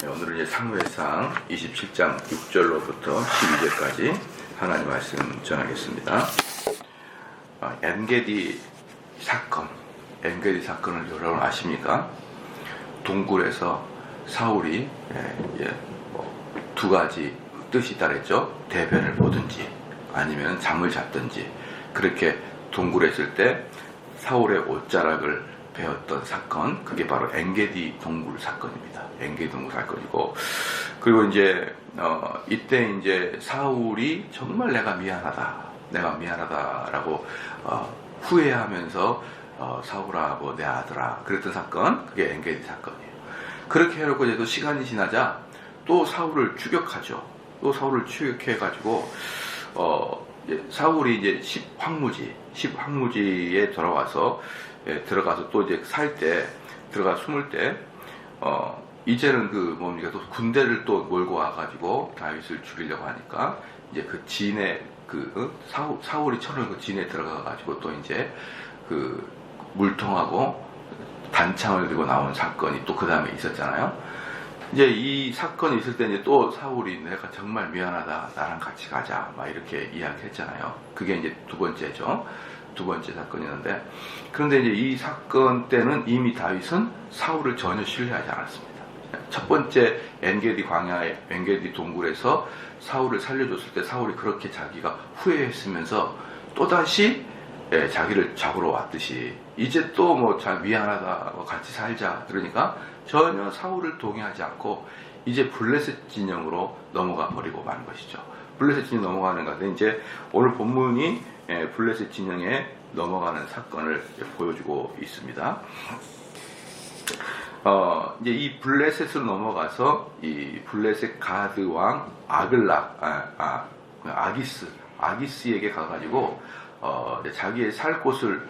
오늘은 이제 사무엘상 27장 6절로부터 12절까지 하나님 말씀 전하겠습니다. 엔게디 사건을 여러분 아십니까? 동굴에서 사울이 두 가지 뜻이 있다랬죠. 대변을 보든지 아니면 잠을 잤든지, 그렇게 동굴에 있을 때 사울의 옷자락을 베었던 사건, 그게 바로 엔게디 동굴 사건입니다. 엔게디 동굴 사건이고, 그리고 이제 이때 이제 사울이 정말 내가 미안하다라고 후회하면서 사울아, 내 아들아, 그랬던 사건, 그게 엔게디 사건이에요. 그렇게 해놓고 이제 또 시간이 지나자 또 사울을 추격하죠. 또 사울을 추격해가지고 사울이 이제 10황무지에 들어가서 또 이제 숨을 때, 이제는 또 군대를 또 몰고 와가지고 다윗을 죽이려고 하니까, 이제 그 진에, 사울이 쳐놓은 그 진에 들어가가지고 또 이제 물통하고 단창을 들고 나온 사건이 또 그 다음에 있었잖아요. 이제 이 사건이 있을 때 이제 또 사울이 내가 정말 미안하다, 나랑 같이 가자, 막 이렇게 이야기했잖아요. 그게 이제 두 번째 사건이었는데, 그런데 이제 이 사건 때는 이미 다윗은 사울을 전혀 신뢰하지 않았습니다. 첫 번째 엔게디 동굴에서 사울을 살려줬을 때 사울이 그렇게 자기가 후회했으면서 또다시 자기를 잡으러 왔듯이 이제 또 미안하다, 같이 살자, 그러니까 전혀 사울을 동의하지 않고 이제 블레셋 진영으로 넘어가 버리고 마는 것이죠. 블레셋 진영 넘어가는 건데, 이제 오늘 본문이 블레셋 진영에 넘어가는 사건을 보여주고 있습니다. 이제 이 블레셋으로 넘어가서 이 블레셋 가드 왕 아기스에게 가가지고 자기의 살 곳을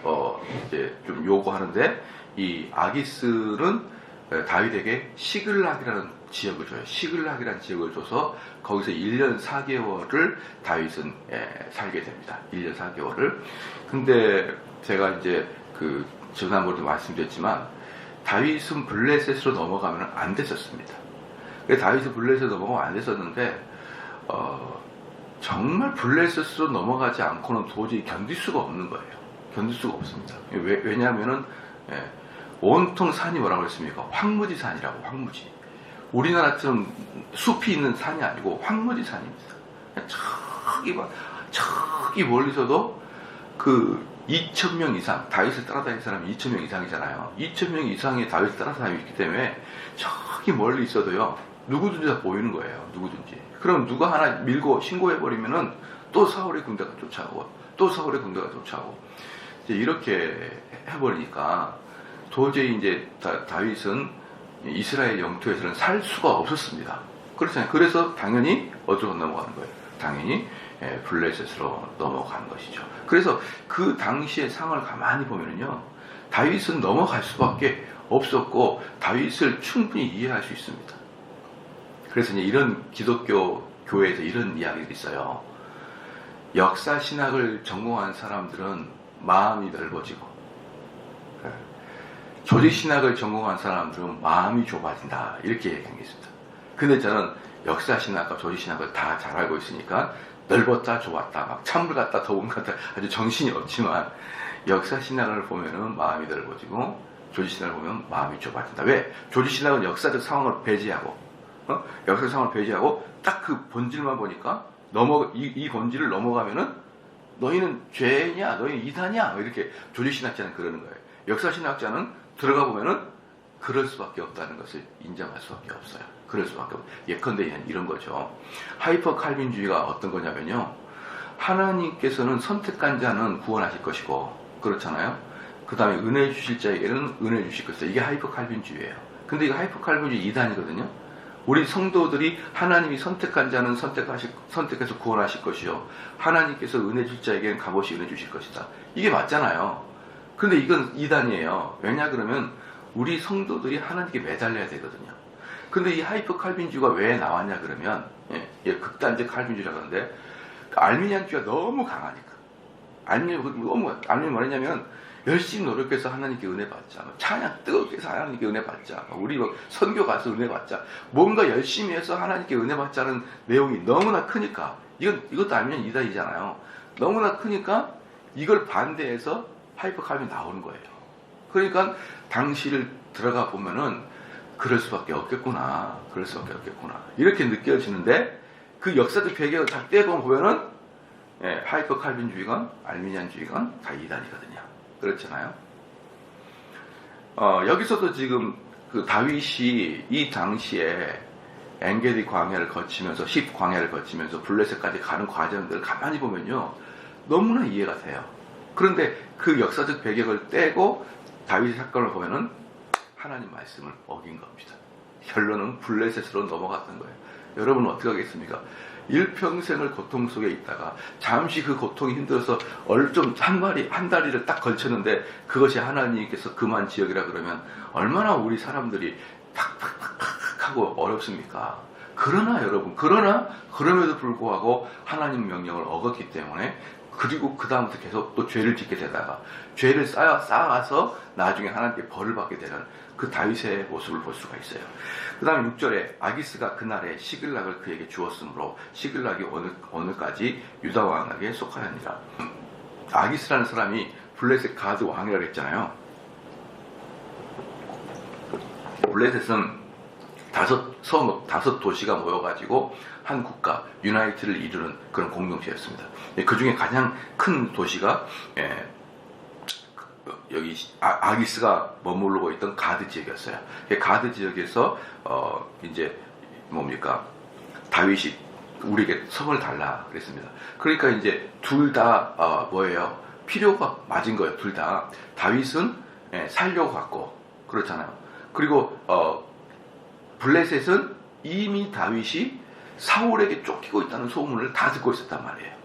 이제 좀 요구하는데, 이 아기스는 다윗에게 시글락이라는 지역을 줘요. 시글락이라는 지역을 줘서 거기서 1년 4개월을 다윗은 살게 됩니다. 1년 4개월을. 근데 제가 이제 지난번에도 말씀드렸지만, 다윗은 블레셋으로 넘어가면 안 됐었습니다. 다윗은 블레셋으로 넘어가면 안 됐었는데, 정말 블레셋으로 넘어가지 않고는 도저히 견딜 수가 없는 거예요. 견딜 수가 없습니다. 왜냐하면은 온통 산이 뭐라고 그랬습니까? 황무지산이라고. 황무지. 우리나라처럼 숲이 있는 산이 아니고 황무지산입니다. 저기 멀리서도 2,000명 이상, 다윗을 따라다니는 사람이 2,000명 이상이잖아요. 2,000명 이상의 다윗을 따라다니고 있기 때문에 저기 멀리 있어도요, 누구든지 다 보이는 거예요. 누구든지. 그럼 누가 하나 밀고 신고해버리면은 또 사울의 군대가 쫓아오고, 이제 이렇게 해버리니까 도저히 이제 다윗은 이스라엘 영토에서는 살 수가 없었습니다. 그렇잖아요. 그래서 당연히 어디로 넘어가는 거예요? 당연히 블레셋으로 넘어가는 것이죠. 그래서 그 당시의 상황을 가만히 보면은요, 다윗은 넘어갈 수밖에 없었고 다윗을 충분히 이해할 수 있습니다. 그래서 이제 이런 기독교 교회에서 이런 이야기가 있어요. 역사 신학을 전공한 사람들은 마음이 넓어지고, 조직 신학을 전공한 사람들은 마음이 좁아진다, 이렇게 얘기한 게 있습니다. 근데 저는 역사 신학과 조직 신학을 다 잘 알고 있으니까 넓었다 좁았다, 막 찬물 같다 더운 것 같다, 아주 정신이 없지만, 역사 신학을 보면은 마음이 넓어지고 조직 신학을 보면 마음이 좁아진다. 왜? 조직 신학은 역사적 상황을 배제하고 딱 그 본질만 보니까 이 본질을 넘어가면은 너희는 죄냐, 너희는 이단이야, 이렇게 조직신학자는 그러는 거예요. 역사신학자는 들어가 보면은 그럴 수밖에 없다는 것을 인정할 수밖에 없어요. 그럴 수밖에 없어요. 예컨대 이런 거죠. 하이퍼 칼빈주의가 어떤 거냐면요, 하나님께서는 선택한 자는 구원하실 것이고, 그렇잖아요. 그 다음에 은혜 주실 자에게는 은혜 주실 것이다. 이게 하이퍼 칼빈주의예요. 근데 이거 하이퍼 칼빈주의 2단이거든요. 우리 성도들이 하나님이 선택한 자는 선택해서 구원하실 것이요, 하나님께서 은혜 줄 자에게는 값없이 은혜 주실 것이다. 이게 맞잖아요. 근데 이건 2단이에요. 왜냐 그러면 우리 성도들이 하나님께 매달려야 되거든요. 근데 이 하이퍼 칼빈주의가 왜 나왔냐 그러면, 극단적 칼빈주의라고 하는데, 알미니안주의가 너무 강하니까. 알미니안이 뭐냐면, 열심히 노력해서 하나님께 은혜 받자. 찬양 뜨겁게 해서 하나님께 은혜 받자. 우리 선교 가서 은혜 받자. 뭔가 열심히 해서 하나님께 은혜 받자는 내용이 너무나 크니까, 이것도 알면 이단이잖아요. 너무나 크니까 이걸 반대해서 하이퍼칼빈이 나오는 거예요. 그러니까 당시를 들어가 보면은 그럴 수밖에 없겠구나. 이렇게 느껴지는데, 그 역사적 배경을 다 떼보면은 하이퍼칼빈주의건 알미니안주의건 다 이단이거든요. 그렇잖아요. 여기서도 지금 그 다윗이 이 당시에 엔게디 광야를 거치면서 10광야를 거치면서 블레셋까지 가는 과정들을 가만히 보면요, 너무나 이해가 돼요. 그런데 그 역사적 배경을 떼고 다윗의 사건을 보면은 하나님 말씀을 어긴 겁니다. 결론은 블레셋으로 넘어갔던 거예요. 여러분은 어떻게 하겠습니까? 일평생을 고통 속에 있다가 잠시 그 고통이 힘들어서 좀 한 다리를 딱 걸쳤는데 그것이 하나님께서 그만 지역이라 그러면 얼마나 우리 사람들이 팍팍팍팍 하고 어렵습니까? 그러나 여러분, 그럼에도 불구하고 하나님 명령을 어겼기 때문에, 그리고 그 다음부터 계속 또 죄를 짓게 되다가 죄를 쌓아서 나중에 하나님께 벌을 받게 되는 그 다윗의 모습을 볼 수가 있어요. 그 다음 6절에 아기스가 그날에 시글락을 그에게 주었으므로 시글락이 오늘까지 유다 왕에게 속하였니라. 아기스라는 사람이 블레셋 가드 왕이라고 했잖아요. 블레셋은 다섯 도시가 모여가지고 한 국가, 유나이트를 이루는 그런 공동체였습니다. 그 중에 가장 큰 도시가 여기 아기스가 머무르고 있던 가드 지역이었어요. 가드 지역에서 이제 뭡니까, 다윗이 우리에게 성을 달라 그랬습니다. 그러니까 이제 둘 다 뭐예요? 필요가 맞은 거예요. 둘 다. 다윗은 살려고 갔고, 그렇잖아요. 그리고 블레셋은 이미 다윗이 사울에게 쫓기고 있다는 소문을 다 듣고 있었단 말이에요.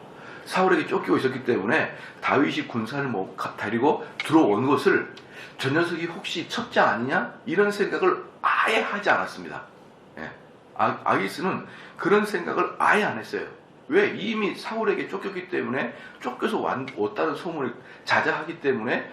사울에게 쫓기고 있었기 때문에 다윗이 군사를 데리고 들어온 것을 저 녀석이 혹시 첩자 아니냐? 이런 생각을 아예 하지 않았습니다. 아기스는 그런 생각을 아예 안 했어요. 왜? 이미 사울에게 쫓겼기 때문에, 쫓겨서 왔다는 소문을 자자하기 때문에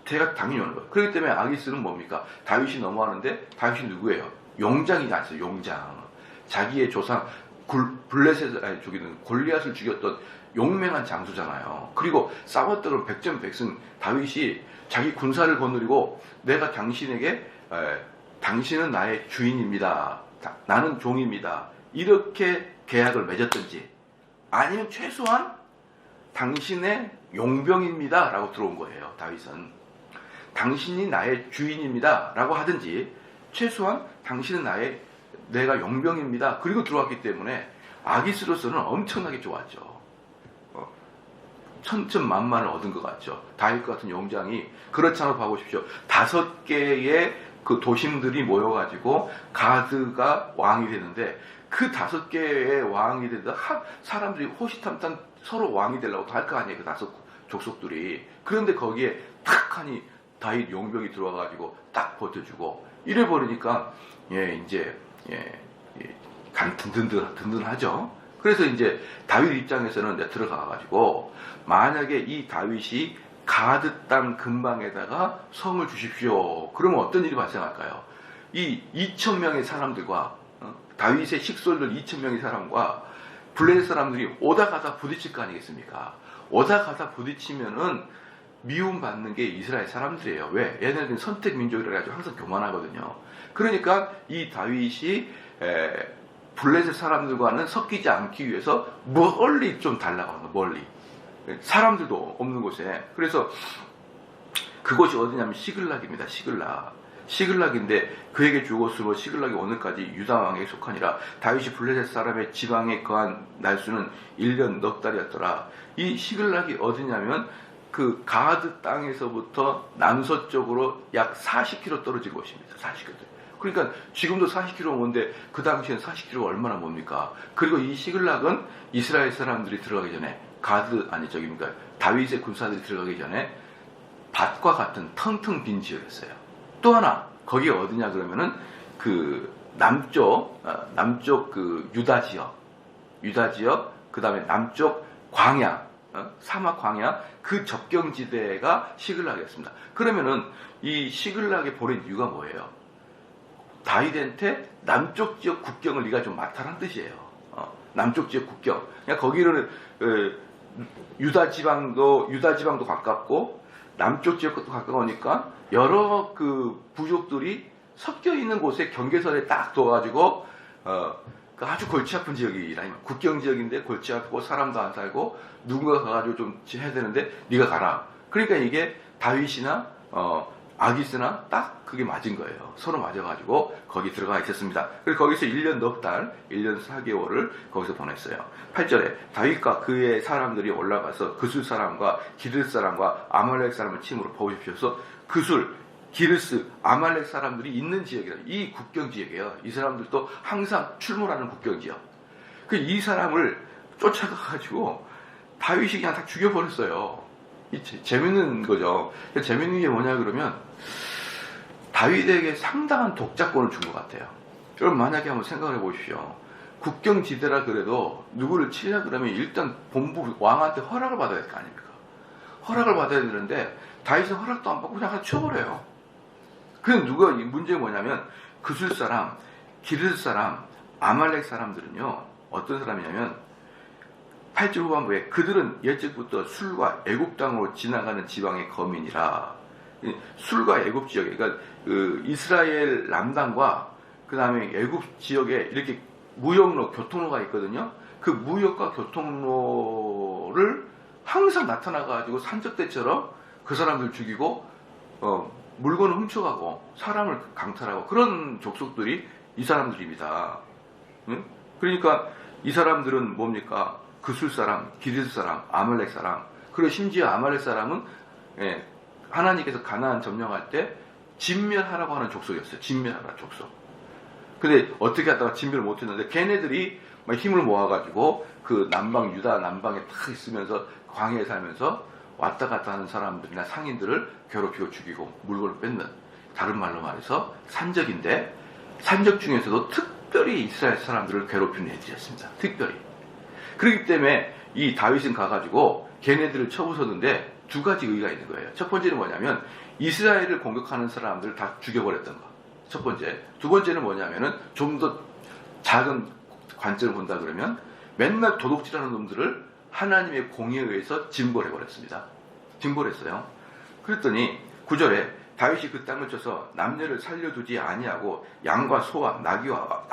대가 당연히 오는 거예요. 그렇기 때문에 아기스는 뭡니까? 다윗이 넘어가는데, 다윗이 누구예요? 용장이지 않습니까? 용장. 자기의 조상 골리앗을 죽였던 용맹한 장수잖아요. 그리고 싸웠던 백전백승 다윗이 자기 군사를 거느리고, 내가 당신은 나의 주인입니다. 나는 종입니다. 이렇게 계약을 맺었든지, 아니면 최소한 당신의 용병입니다 라고 들어온 거예요. 다윗은 당신이 나의 주인입니다 라고 하든지, 최소한 당신은 내가 용병입니다 그리고 들어왔기 때문에 아기스로서는 엄청나게 좋았죠. 천천만만을 얻은 것 같죠. 다윗 같은 용장이. 그렇잖아요. 봐보십시오. 5개의 그 도심들이 모여가지고 가드가 왕이 되는데, 그 5개의 왕이 되다 사람들이 호시탐탐 서로 왕이 되려고 할 거 아니에요. 그 5 족속들이. 그런데 거기에 탁 하니 다윗 용병이 들어와가지고 딱 버텨주고, 이래 버리니까 든든하죠. 그래서 이제 다윗 입장에서는 이제 들어가가지고, 만약에 이 다윗이 가드 땅 근방에다가 성을 주십시오. 그러면 어떤 일이 발생할까요? 이 2,000명의 사람들과 다윗의 식솔들 2,000명의 사람과 블레셋 사람들이 오다 가다 부딪힐 거 아니겠습니까? 오다 가다 부딪히면은 미움받는 게 이스라엘 사람들이에요. 왜? 얘네들은 선택 민족이라 가지고 항상 교만하거든요. 그러니까 이 다윗이 블레셋 사람들과는 섞이지 않기 위해서 멀리 좀 달라고 하는 거예요. 멀리. 사람들도 없는 곳에. 그래서 그곳이 어디냐면 시글락입니다. 시글락인데, 그에게 주었으므로 시글락이 오늘까지 유다 왕에게 속하니라. 다윗이 블레셋 사람의 지방에 거한 날수는 1년 넉 달이었더라. 이 시글락이 어디냐면 그 가드 땅에서부터 남서쪽으로 약 40km 떨어진 곳입니다. 40km. 그러니까 지금도 40km 먼데 그 당시엔 40km가 얼마나 뭡니까? 그리고 이 시글락은 이스라엘 사람들이 들어가기 전에 다윗의 군사들이 들어가기 전에 밭과 같은 텅텅 빈 지역이었어요. 또 하나, 거기가 어디냐 그러면은 그 남쪽 그 유다 지역, 그 다음에 남쪽 광야, 사막 광야 그 접경지대가 시글락이었습니다. 그러면은 이 시글락에 보낸 이유가 뭐예요? 다윗한테 남쪽 지역 국경을 네가 좀 맡아라는 뜻이에요. 남쪽 지역 국경. 그냥 거기는 유다 지방도 가깝고 남쪽 지역도 가까우니까 여러 그 부족들이 섞여 있는 곳에 경계선에 딱 둬가지고 아주 골치 아픈 지역이라 국경 지역인데 골치 아프고 사람도 안 살고 누군가 가가지고 좀 해야 되는데 네가 가라. 그러니까 이게 다윗이나 아기스나 딱 그게 맞은 거예요. 서로 맞아가지고 거기 들어가 있었습니다. 그래서 거기서 1년 넉 달, 1년 4개월을 거기서 보냈어요. 8절에 다윗과 그의 사람들이 올라가서 그술 사람과 기르스 사람과 아말렉 사람을 침으로 보십시오서 그술, 기르스, 아말렉 사람들이 있는 지역이라 이 국경 지역이에요. 이 사람들도 항상 출몰하는 국경 지역. 이 사람을 쫓아가가지고 다윗이 그냥 다 죽여버렸어요. 재밌는 거죠. 재밌는 게 뭐냐 그러면 다윗에게 상당한 독자권을 준 것 같아요. 여러분 만약에 한번 생각을 해보십시오. 국경지대라 그래도 누구를 치려 그러면 일단 본부 왕한테 허락을 받아야 될 거 아닙니까? 허락을 받아야 되는데 다윗은 허락도 안 받고 그냥 쳐버려요. 그럼 문제가 뭐냐면 그술 사람, 기르스 사람, 아말렉 사람들은요 어떤 사람이냐면 8절 후반부에 그들은 옛적부터 술과 애굽 땅으로 지나가는 지방의 거민이라. 술과 애굽 지역에 그러니까 이스라엘 남당과 그 다음에 애굽 지역에 이렇게 무역로, 교통로가 있거든요. 그 무역과 교통로를 항상 나타나가지고 산적대처럼 그 사람들 죽이고 물건을 훔쳐가고 사람을 강탈하고 그런 족속들이 이 사람들입니다. 그러니까 이 사람들은 뭡니까? 그술 사람, 기르스 사람, 아말렉 사람. 그리고 심지어 아말렉 사람은 하나님께서 가나안 점령할 때 진멸하라고 하는 족속이었어요. 진멸하라 족속. 근데 어떻게 하다가 진멸을 못했는데 걔네들이 힘을 모아가지고 그 남방 유다 남방에 탁 있으면서 광야에 살면서 왔다 갔다 하는 사람들이나 상인들을 괴롭히고 죽이고 물건을 뺏는, 다른 말로 말해서 산적인데 산적 중에서도 특별히 이스라엘 사람들을 괴롭히는 애들이었습니다. 특별히. 그렇기 때문에 이 다윗은 가가지고 걔네들을 쳐부쉈는데 두 가지 의의가 있는 거예요. 첫 번째는 뭐냐면 이스라엘을 공격하는 사람들을 다 죽여버렸던 거. 첫 번째. 두 번째는 뭐냐면은 좀 더 작은 관점을 본다 그러면 맨날 도둑질하는 놈들을 하나님의 공의에 의해서 징벌해버렸습니다. 징벌했어요. 그랬더니 9절에 다윗이 그 땅을 쳐서 남녀를 살려두지 아니하고 양과 소와 나귀와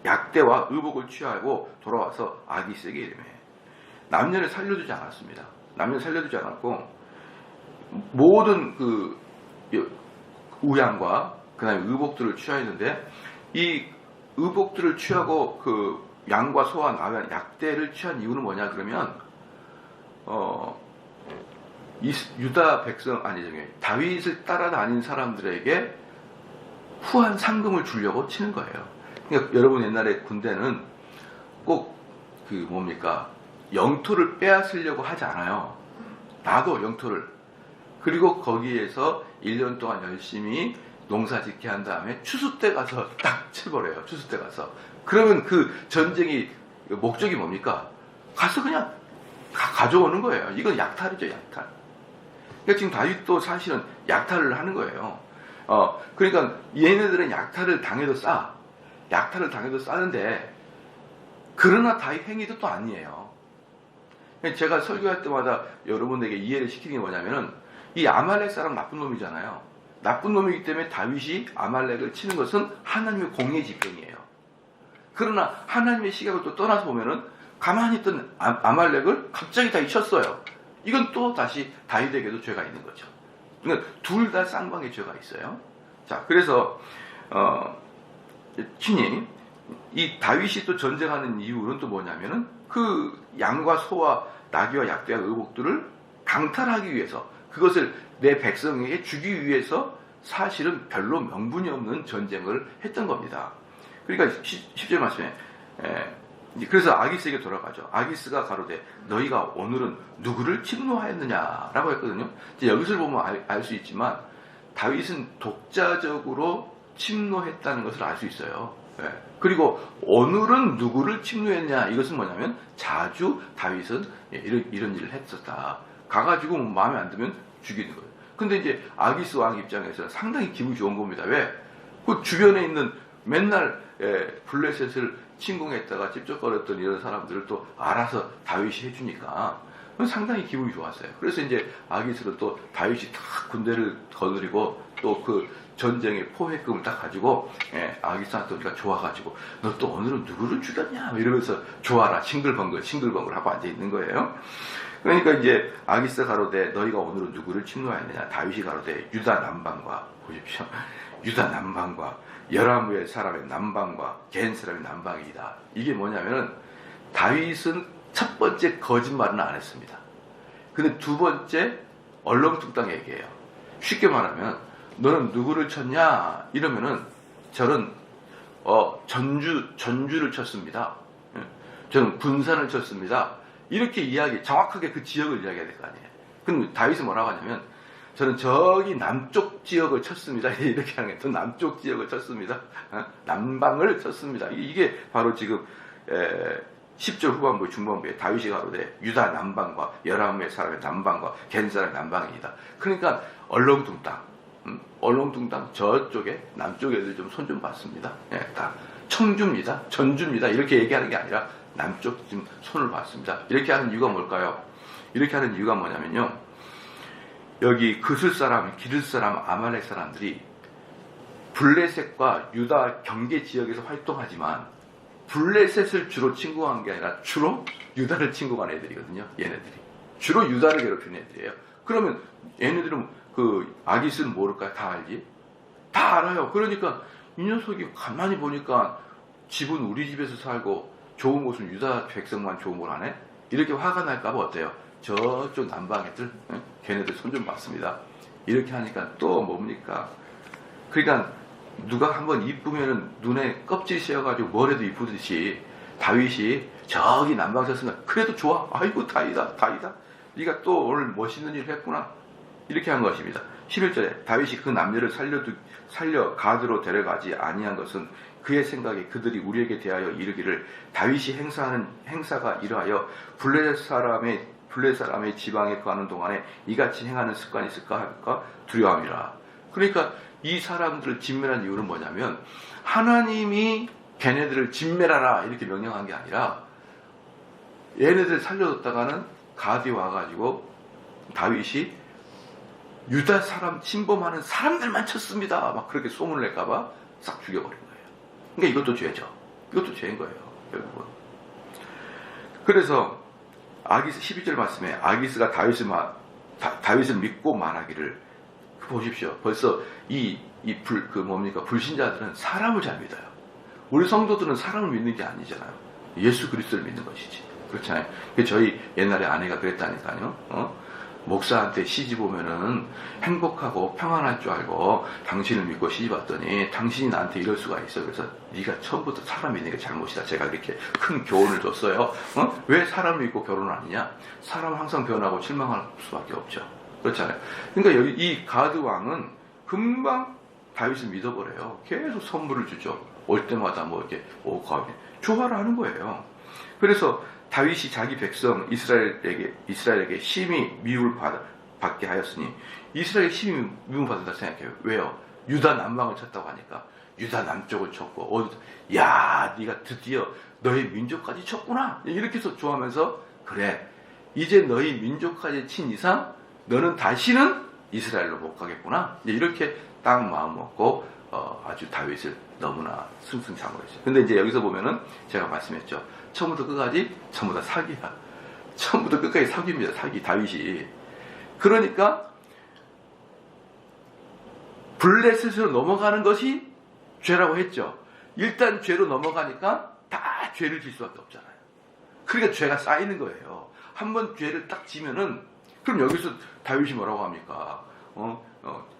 약대와 의복을 취하고 돌아와서 아기스에게 이르매. 남녀를 살려두지 않았습니다. 남녀를 살려두지 않았고 모든 그 우양과 그 다음에 의복들을 취하였는데 이 의복들을 취하고 그 양과 소와 나귀와 약대를 취한 이유는 뭐냐 그러면 유다 백성 다윗을 따라다닌 사람들에게 후한 상금을 주려고 치는 거예요. 그러니까 여러분 옛날에 군대는 꼭 그 뭡니까 영토를 빼앗으려고 하지 않아요. 나도 영토를. 그리고 거기에서 1년 동안 열심히 농사 짓게 한 다음에 추수 때 가서 딱 쳐버려요. 추수 때 가서. 그러면 그 전쟁이 목적이 뭡니까? 가서 그냥 가져오는 거예요. 이건 약탈이죠, 약탈. 그러니까 지금 다윗도 사실은 약탈을 하는 거예요. 그러니까 얘네들은 약탈을 당해도 싸는데 그러나 다윗 행위도 또 아니에요. 제가 설교할 때마다 여러분에게 이해를 시키는 게 뭐냐면은 이 아말렉 사람 나쁜 놈이잖아요. 나쁜 놈이기 때문에 다윗이 아말렉을 치는 것은 하나님의 공의의 집행이에요. 그러나 하나님의 시각을 또 떠나서 보면은 가만히 있던 아말렉을 갑자기 다윗이 쳤어요. 이건 또 다시 다윗에게도 죄가 있는 거죠. 그러니까 둘 다 쌍방의 죄가 있어요. 자, 그래서 친히 이 다윗이 또 전쟁하는 이유는 또 뭐냐면은 그 양과 소와 나귀와 약대와 의복들을 강탈하기 위해서, 그것을 내 백성에게 주기 위해서 사실은 별로 명분이 없는 전쟁을 했던 겁니다. 그러니까 10절 말씀에 그래서 아기스에게 돌아가죠. 아기스가 가로되 너희가 오늘은 누구를 침노하였느냐라고 했거든요. 이제 여기서 보면 알 수 있지만 다윗은 독자적으로 침노했다는 것을 알 수 있어요. 예. 그리고 오늘은 누구를 침노했냐? 이것은 뭐냐면 자주 다윗은 이런 일을 했었다. 가가지고 마음에 안 들면 죽이는 거예요. 근데 이제 아기스 왕 입장에서는 상당히 기분이 좋은 겁니다. 왜? 그 주변에 있는 맨날 블레셋을 침공했다가 찝쩍거렸던 이런 사람들을 또 알아서 다윗이 해주니까 상당히 기분이 좋았어요. 그래서 이제 아기스는 또 다윗이 딱 군대를 거느리고 또 그 전쟁의 포획금을 딱 가지고 아기스한테 우리가 좋아가지고 너 또 오늘은 누구를 죽였냐 이러면서 좋아라 싱글벙글 하고 앉아 있는 거예요. 그러니까 이제 아기스 가로되 너희가 오늘은 누구를 침노하였느냐? 다윗이 가로되 유다 남방과 보십시오. 유다 남방과 여라무엘 사람의 남방과 겐 사람의 남방이다. 이게 뭐냐면은 다윗은 첫 번째 거짓말은 안 했습니다. 근데 두 번째 얼렁뚱땅 얘기해요. 쉽게 말하면 너는 누구를 쳤냐? 이러면은 저는 전주를 쳤습니다. 저는 군산을 쳤습니다. 이렇게 정확하게 그 지역을 이야기해야 될 거 아니에요. 그럼 다윗은 뭐라고 하냐면 저는 저기 남쪽 지역을 쳤습니다. 이렇게 하는 거예요. 저 남쪽 지역을 쳤습니다. 남방을 쳤습니다. 이게 바로 지금 10절 후반부 중반부에 다윗이 가로되 유다 남방과 여라무엘 사람의 남방과 겐 사람의 남방이다. 그러니까 얼렁뚱땅 저쪽에 남쪽 애들 좀 손 좀 봤습니다. 다 청주입니다. 전주입니다. 이렇게 얘기하는 게 아니라 남쪽 지금 손을 봤습니다. 이렇게 하는 이유가 뭘까요? 이렇게 하는 이유가 뭐냐면요. 여기 그슬 사람, 기르 사람, 아말렉 사람들이 블레셋과 유다 경계 지역에서 활동하지만 블레셋을 주로 침공한 게 아니라 주로 유다를 침공한 애들이거든요. 얘네들이. 주로 유다를 괴롭히는 애들이에요. 그러면 얘네들은 그 아기스는 모를까요? 다 알지? 다 알아요. 그러니까 이 녀석이 가만히 보니까 집은 우리 집에서 살고 좋은 곳은 유다 백성만 좋은 걸 하네? 이렇게 화가 날까봐 어때요? 저쪽 남방 애들, 걔네들 손 좀 봤습니다. 이렇게 하니까 또 뭡니까? 그러니까 누가 한번 이쁘면은 눈에 껍질이 씌어가지고 뭘 해도 이쁘듯이 다윗이 저기 남방 섰으면 그래도 좋아. 아이고 다이다. 네가 또 오늘 멋있는 일을 했구나. 이렇게 한 것입니다. 11절에 다윗이 그 남녀를 살려 가드로 데려가지 아니한 것은 그의 생각에 그들이 우리에게 대하여 이르기를 다윗이 행사하는 행사가 이러하여 블레셋 사람의 지방에 거하는 동안에 이같이 행하는 습관이 있을까 할까 두려움이라. 그러니까 이 사람들을 진멸한 이유는 뭐냐면 하나님이 걔네들을 진멸하라 이렇게 명령한 게 아니라 얘네들 살려뒀다가는 가드에 와가지고 다윗이 유다 사람 침범하는 사람들만 쳤습니다. 막 그렇게 소문을 낼까봐 싹 죽여버린 거예요. 그러니까 이것도 죄죠. 이것도 죄인 거예요. 결국은. 그래서 아기스 12절 말씀에 아기스가 다윗을 믿고 말하기를 보십시오. 벌써 불신자들은 사람을 잘 믿어요. 우리 성도들은 사람을 믿는 게 아니잖아요. 예수 그리스도를 믿는 것이지. 그렇잖아요. 저희 옛날에 아내가 그랬다니까요. 목사한테 시집 오면은 행복하고 평안할 줄 알고 당신을 믿고 시집 왔더니 당신이 나한테 이럴 수가 있어. 그래서 네가 처음부터 사람 믿는 게 잘못이다. 제가 이렇게 큰 교훈을 줬어요. 왜 사람을 믿고 결혼을 하느냐? 사람은 항상 변하고 실망할 수밖에 없죠. 그렇잖아요. 그러니까 여기 이 가드 왕은 금방 다윗을 믿어버려요. 계속 선물을 주죠. 올 때마다 뭐 이렇게 오고 조화를 하는 거예요. 그래서 다윗이 자기 백성 이스라엘에게 심히 미움을 받게 하였으니 이스라엘에 심히 미움을 받는다 생각해요. 왜요? 유다 남방을 쳤다고 하니까 유다 남쪽을 쳤고 야 네가 드디어 너희 민족까지 쳤구나 이렇게 해서 좋아하면서 그래 이제 너희 민족까지 친 이상 너는 다시는 이스라엘로 못 가겠구나 이렇게 딱 마음 먹고 아주 다윗을 너무나 승승장구했어요. 근데 이제 여기서 보면은 제가 말씀했죠. 처음부터 끝까지 전부 다 사기야. 처음부터 끝까지 사기입니다. 사기 다윗이. 그러니까 블레셋으로 넘어가는 것이 죄라고 했죠. 일단 죄로 넘어가니까 다 죄를 질 수밖에 없잖아요. 그러니까 죄가 쌓이는 거예요. 한번 죄를 딱 지면은 그럼 여기서 다윗이 뭐라고 합니까?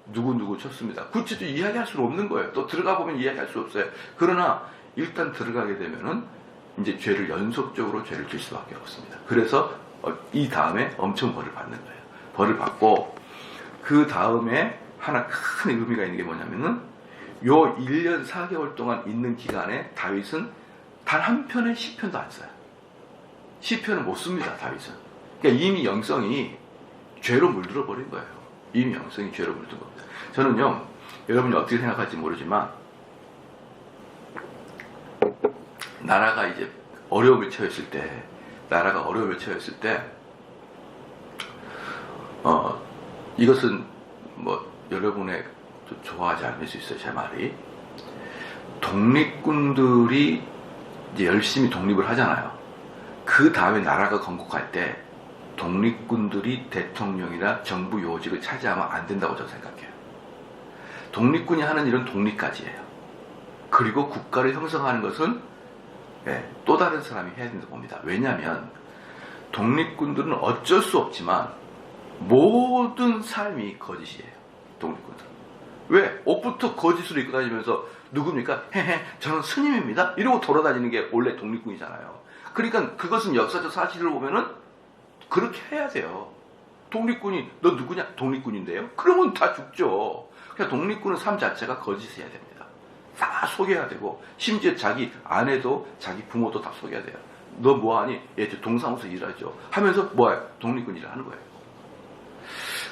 누구 쳤습니다. 구체적으로 이야기할 수는 없는 거예요. 또 들어가 보면 이야기할 수 없어요. 그러나 일단 들어가게 되면은 이제 연속적으로 죄를 질 수밖에 없습니다. 그래서 이 다음에 엄청 벌을 받는 거예요. 벌을 받고 그 다음에 하나 큰 의미가 있는 게 뭐냐면은 요 1년 4개월 동안 있는 기간에 다윗은 단 한 편의 시편도 안 써요. 시편을 못 씁니다, 다윗은. 그러니까 이미 영성이 죄로 물들어 버린 거예요. 이미 영성이 죄로 물든 겁니다. 저는요, 여러분이 어떻게 생각할지 모르지만, 나라가 이제 어려움에 처했을 때, 이것은 뭐, 여러분의 좋아하지 않을 수 있어요, 제 말이. 독립군들이 이제 열심히 독립을 하잖아요. 그 다음에 나라가 건국할 때, 독립군들이 대통령이나 정부 요직을 차지하면 안 된다고 저는 생각해요. 독립군이 하는 일은 독립까지예요. 그리고 국가를 형성하는 것은 또 다른 사람이 해야 된다고 봅니다. 왜냐하면 독립군들은 어쩔 수 없지만 모든 삶이 거짓이에요. 독립군들은. 왜? 옷부터 거짓으로 입고 다니면서 누굽니까? 헤헤, 저는 스님입니다. 이러고 돌아다니는 게 원래 독립군이잖아요. 그러니까 그것은 역사적 사실을 보면은 그렇게 해야 돼요. 독립군이 너 누구냐? 독립군인데요? 그러면 다 죽죠. 그냥 독립군은 삶 자체가 거짓해야 됩니다. 다 속여야 되고 심지어 자기 아내도 자기 부모도 다 속여야 돼요. 너 뭐하니? 예, 저 동사무소 일하죠. 하면서 뭐야? 독립군 일을 하는 거예요.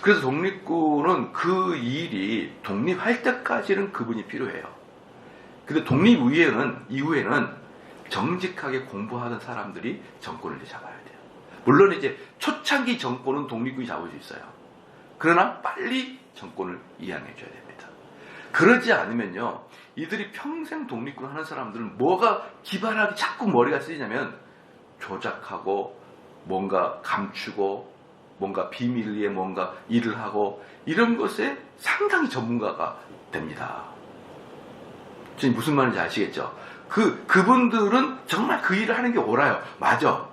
그래서 독립군은 그 일이 독립할 때까지는 그분이 필요해요. 근데 독립 이후에는 정직하게 공부하던 사람들이 정권을 잡아야 돼요. 물론 이제 초창기 정권은 독립군이 잡을 수 있어요. 그러나 빨리 정권을 이양해 줘야 됩니다. 그러지 않으면요, 이들이 평생 독립군 하는 사람들은 뭐가 기발하게 자꾸 머리가 쓰이냐면 조작하고 뭔가 감추고 뭔가 비밀 위에 뭔가 일을 하고 이런 것에 상당히 전문가가 됩니다. 지금 무슨 말인지 아시겠죠? 그분들은 정말 그 일을 하는 게 옳아요. 맞아.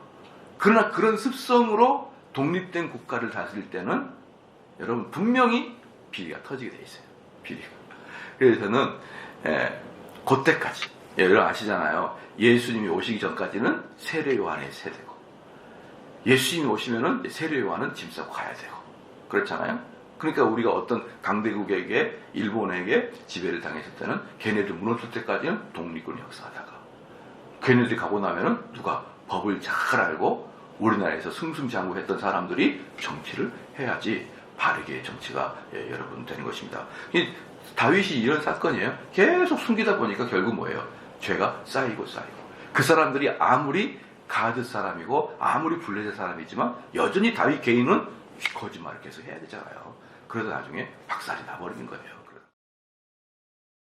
그러나 그런 습성으로 독립된 국가를 다스릴 때는 여러분 분명히 비리가 터지게 돼 있어요. 비리가. 그래서 저는 그때까지 여러분 아시잖아요. 예수님이 오시기 전까지는 세례 요한의 세대고 예수님이 오시면은 세례 요한은 짐 싸고 가야 되고 그렇잖아요. 그러니까 우리가 어떤 강대국에게 일본에게 지배를 당했을 때는 걔네들 무너질 때까지는 독립군이 역사하다가 걔네들이 가고 나면은 누가 법을 잘 알고 우리나라에서 승승장구했던 사람들이 정치를 해야지 바르게 정치가 여러분 되는 것입니다. 다윗이 이런 사건이에요. 계속 숨기다 보니까 결국 뭐예요? 죄가 쌓이고 그 사람들이 아무리 가드 사람이고 아무리 블레셋 사람이지만 여전히 다윗 개인은 거짓말을 계속 해야 되잖아요. 그러다 나중에 박살이 나버리는 거예요.